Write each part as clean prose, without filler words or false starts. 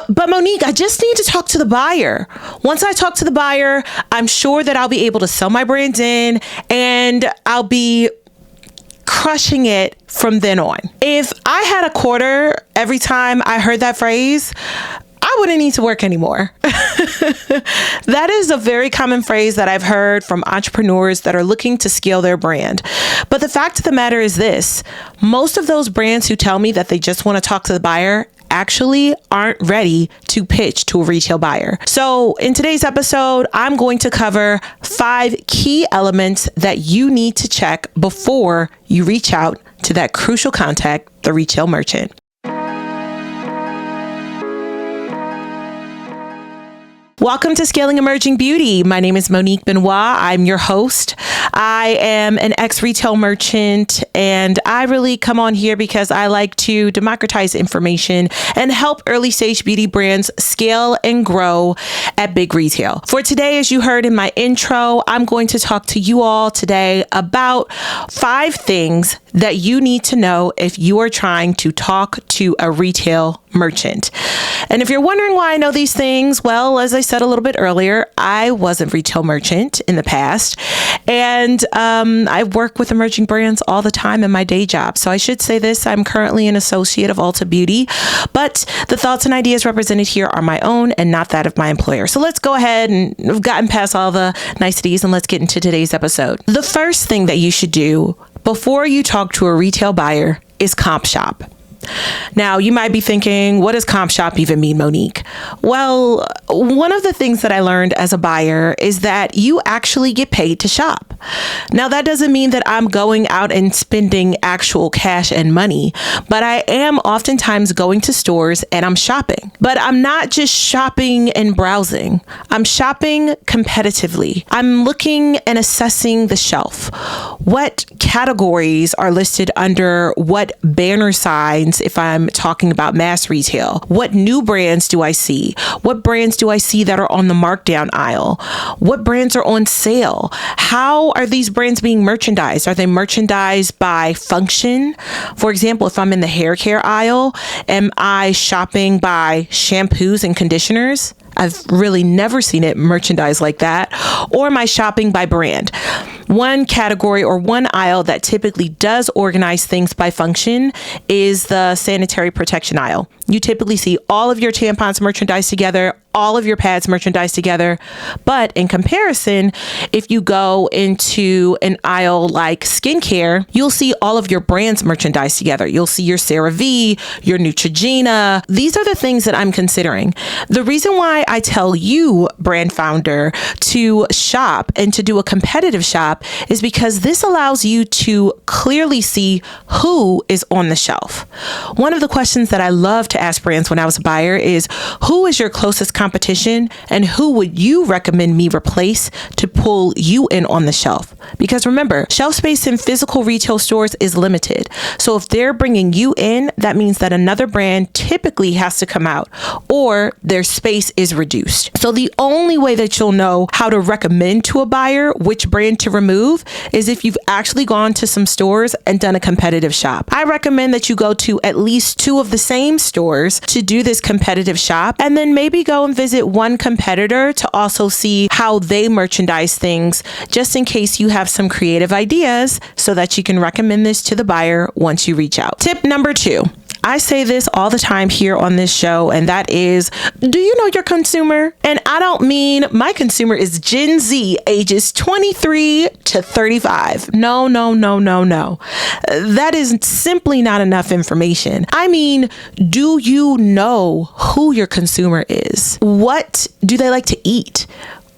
But Monique, I just need to talk to the buyer. Once I talk to the buyer, I'm sure that I'll be able to sell my brand in and I'll be crushing it from then on. If I had a quarter every time I heard that phrase, I wouldn't need to work anymore. That is a very common phrase that I've heard from entrepreneurs that are looking to scale their brand. But the fact of the matter is this: most of those brands who tell me that they just want to talk to the buyer actually aren't ready to pitch to a retail buyer. So in today's episode, I'm going to cover 5 key elements that you need to check before you reach out to that crucial contact, the retail merchant. Welcome to Scaling Emerging Beauty. My name is Monique Benoit. I'm your host. I am an ex-retail merchant, and I really come on here because I like to democratize information and help early stage beauty brands scale and grow at big retail. For today, as you heard in my intro, I'm going to talk to you all today about 5 things that you need to know if you are trying to talk to a retail merchant. And if you're wondering why I know these things, well, as I said a little bit earlier, I was a retail merchant in the past, and I work with emerging brands all the time in my day job. So I should say this: I'm currently an associate of Ulta Beauty, but the thoughts and ideas represented here are my own and not that of my employer. So let's go ahead, and we've gotten past all the niceties, and let's get into today's episode. The first thing that you should do before you talk to a retail buyer is comp shop. Now, you might be thinking, what does comp shop even mean, Monique? Well, one of the things that I learned as a buyer is that you actually get paid to shop. Now, that doesn't mean that I'm going out and spending actual cash and money, but I am oftentimes going to stores and I'm shopping. But I'm not just shopping and browsing. I'm shopping competitively. I'm looking and assessing the shelf. What categories are listed under what banner signs if I'm talking about mass retail? What new brands do I see? What brands do I see that are on the markdown aisle? What brands are on sale? How are these brands being merchandised? Are they merchandised by function? For example, if I'm in the hair care aisle, am I shopping by shampoos and conditioners? I've really never seen it merchandised like that. Or am I shopping by brand? One category or one aisle that typically does organize things by function is the sanitary protection aisle. You typically see all of your tampons merchandised together, all of your pads merchandised together. But in comparison, if you go into an aisle like skincare, you'll see all of your brands merchandised together. You'll see your CeraVe, your Neutrogena. These are the things that I'm considering. The reason why I tell you, brand founder, to shop and to do a competitive shop is because this allows you to clearly see who is on the shelf. One of the questions that I love to ask brands when I was a buyer is, who is your closest competition and who would you recommend me replace to pull you in on the shelf? Because remember, shelf space in physical retail stores is limited. So if they're bringing you in, that means that another brand typically has to come out or their space is reduced. So the only way that you'll know how to recommend to a buyer which brand to remove is if you've actually gone to some stores and done a competitive shop. I recommend that you go to at least 2 of the same stores to do this competitive shop, and then maybe go and visit one competitor to also see how they merchandise things, just in case you have some creative ideas so that you can recommend this to the buyer once you reach out. Tip number 2. I say this all the time here on this show, and that is, do you know your consumer? And I don't mean my consumer is Gen Z, ages 23 to 35. No. That is simply not enough information. I mean, do you know who your consumer is? What do they like to eat?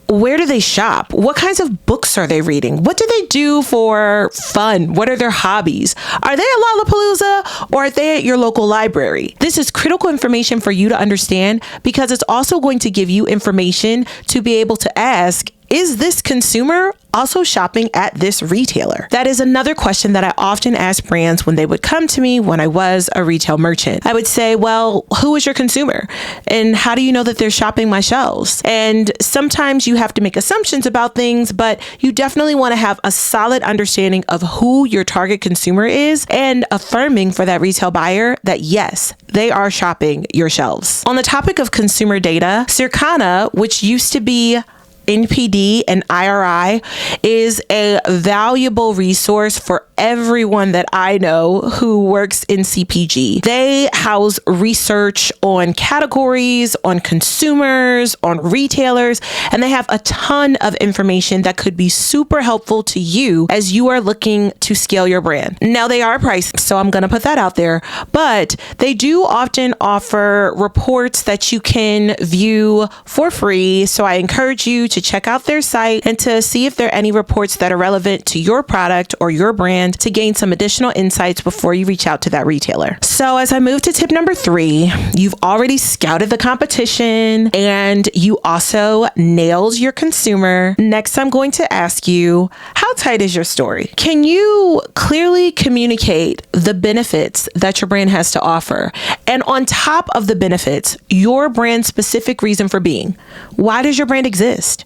Where do they shop? What kinds of books are they reading? What do they do for fun? What are their hobbies? Are they at Lollapalooza or are they at your local library? This is critical information for you to understand because it's also going to give you information to be able to ask is this consumer also shopping at this retailer? That is another question that I often ask brands when they would come to me when I was a retail merchant. I would say, well, who is your consumer? And how do you know that they're shopping my shelves? And sometimes you have to make assumptions about things, but you definitely want to have a solid understanding of who your target consumer is and affirming for that retail buyer that yes, they are shopping your shelves. On the topic of consumer data, Circana, which used to be NPD and IRI, is a valuable resource for everyone that I know who works in CPG. They house research on categories, on consumers, on retailers, and they have a ton of information that could be super helpful to you as you are looking to scale your brand. Now, they are priced, so I'm going to put that out there, but they do often offer reports that you can view for free. So I encourage you to check out their site and to see if there are any reports that are relevant to your product or your brand to gain some additional insights before you reach out to that retailer. So as I move to tip number 3, you've already scouted the competition and you also nailed your consumer. Next, I'm going to ask you, how tight is your story? Can you clearly communicate the benefits that your brand has to offer? And on top of the benefits, your brand's specific reason for being. Why does your brand exist?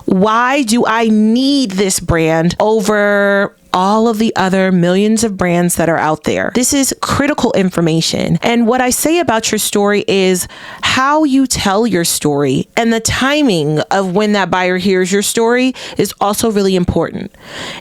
Why do I need this brand over all of the other millions of brands that are out there? This is critical information. And what I say about your story is how you tell your story and the timing of when that buyer hears your story is also really important.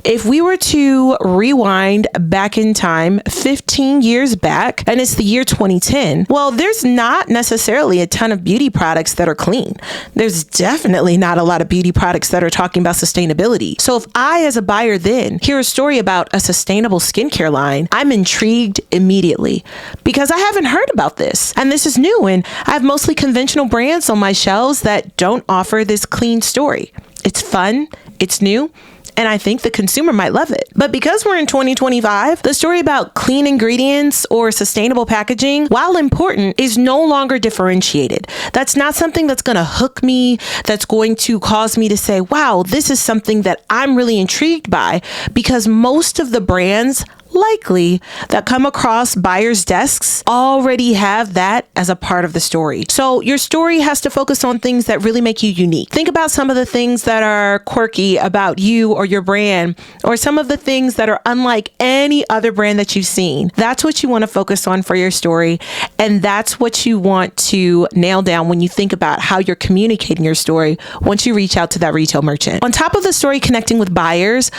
If we were to rewind back in time 15 years back, and it's the year 2010, well, there's not necessarily a ton of beauty products that are clean. There's definitely not a lot of beauty products that are talking about sustainability. So if I, as a buyer then, hear a story about a sustainable skincare line, I'm intrigued immediately because I haven't heard about this. And this is new, and I have mostly conventional brands on my shelves that don't offer this clean story. It's fun, it's new, and I think the consumer might love it. But because we're in 2025, the story about clean ingredients or sustainable packaging, while important, is no longer differentiated. That's not something that's going to hook me, that's going to cause me to say, wow, this is something that I'm really intrigued by, because most of the brands likely that come across buyers' desks already have that as a part of the story. So your story has to focus on things that really make you unique. Think about some of the things that are quirky about you or your brand, or some of the things that are unlike any other brand that you've seen. That's what you want to focus on for your story. And that's what you want to nail down when you think about how you're communicating your story once you reach out to that retail merchant. On top of the story connecting with buyers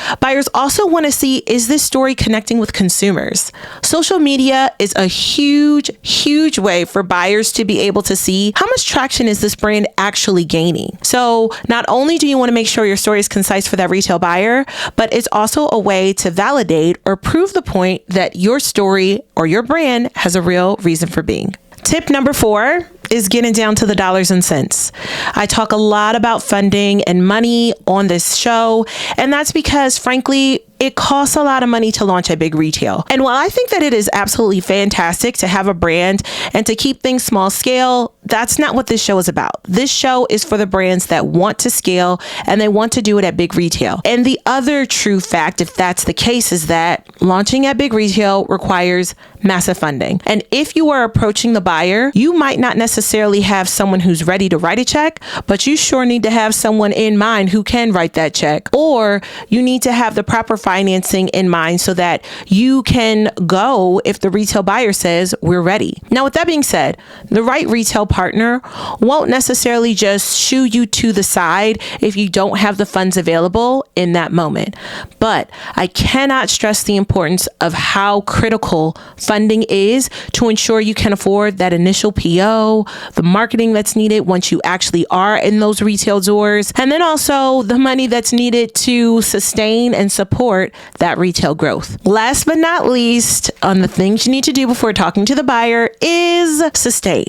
also want to see, is this story connecting with consumers? Social media is a huge way for buyers to be able to see how much traction is this brand actually gaining. So not only do you want to make sure your story is concise for that retail buyer, but it's also a way to validate or prove the point that your story or your brand has a real reason for being. Tip number 4 is getting down to the dollars and cents. I talk a lot about funding and money on this show, and that's because, frankly, it costs a lot of money to launch a big retail. And while I think that it is absolutely fantastic to have a brand and to keep things small scale, that's not what this show is about. This show is for the brands that want to scale and they want to do it at big retail. And the other true fact, if that's the case, is that launching at big retail requires massive funding. And if you are approaching the buyer, you might not necessarily have someone who's ready to write a check, but you sure need to have someone in mind who can write that check. Or you need to have the proper financing in mind so that you can go if the retail buyer says we're ready. Now, with that being said, the right retail partner won't necessarily just shoo you to the side if you don't have the funds available in that moment. But I cannot stress the importance of how critical funding is to ensure you can afford that initial PO, the marketing that's needed once you actually are in those retail doors, and then also the money that's needed to sustain and support that retail growth. Last but not least, on the things you need to do before talking to the buyer is sustain.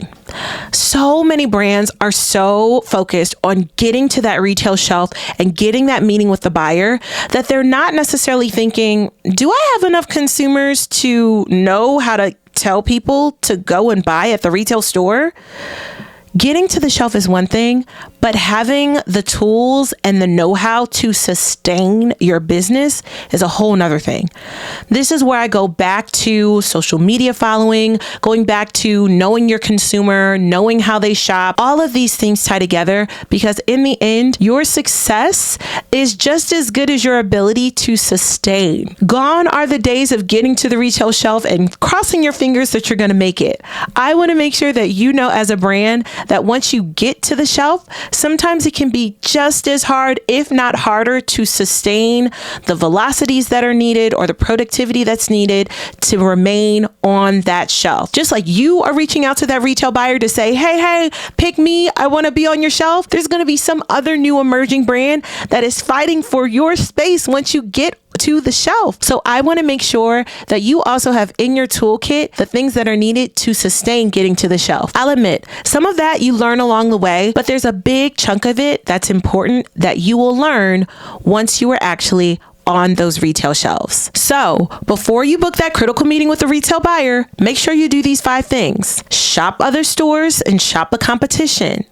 So many brands are so focused on getting to that retail shelf and getting that meeting with the buyer that they're not necessarily thinking, do I have enough consumers to know how to tell people to go and buy at the retail store? Getting to the shelf is one thing, but having the tools and the know-how to sustain your business is a whole nother thing. This is where I go back to social media following, going back to knowing your consumer, knowing how they shop. All of these things tie together because in the end, your success is just as good as your ability to sustain. Gone are the days of getting to the retail shelf and crossing your fingers that you're going to make it. I want to make sure that you know as a brand that once you get to the shelf, sometimes it can be just as hard, if not harder, to sustain the velocities that are needed or the productivity that's needed to remain on that shelf. Just like you are reaching out to that retail buyer to say, hey, pick me, I want to be on your shelf. There's going to be some other new emerging brand that is fighting for your space once you get to the shelf. So I want to make sure that you also have in your toolkit the things that are needed to sustain getting to the shelf. I'll admit, some of that you learn along the way, but there's a big chunk of it that's important that you will learn once you are actually on those retail shelves. So before you book that critical meeting with a retail buyer, make sure you do these 5 things. Shop other stores and shop the competition.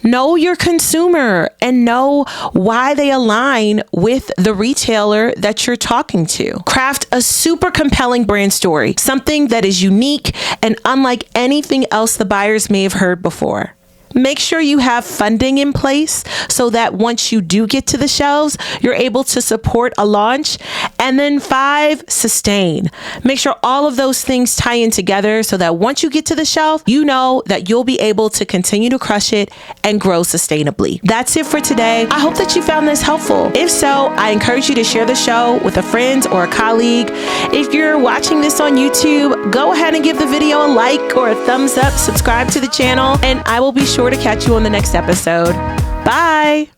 Know your consumer and know why they align with the retailer that you're talking to. Craft a super compelling brand story, something that is unique and unlike anything else the buyers may have heard before. Make sure you have funding in place so that once you do get to the shelves, you're able to support a launch. And then 5, sustain. Make sure all of those things tie in together so that once you get to the shelf, you know that you'll be able to continue to crush it and grow sustainably. That's it for today. I hope that you found this helpful. If so, I encourage you to share the show with a friend or a colleague. If you're watching this on YouTube, go ahead and give the video a like or a thumbs up, subscribe to the channel, and I will be sure to catch you on the next episode. Bye.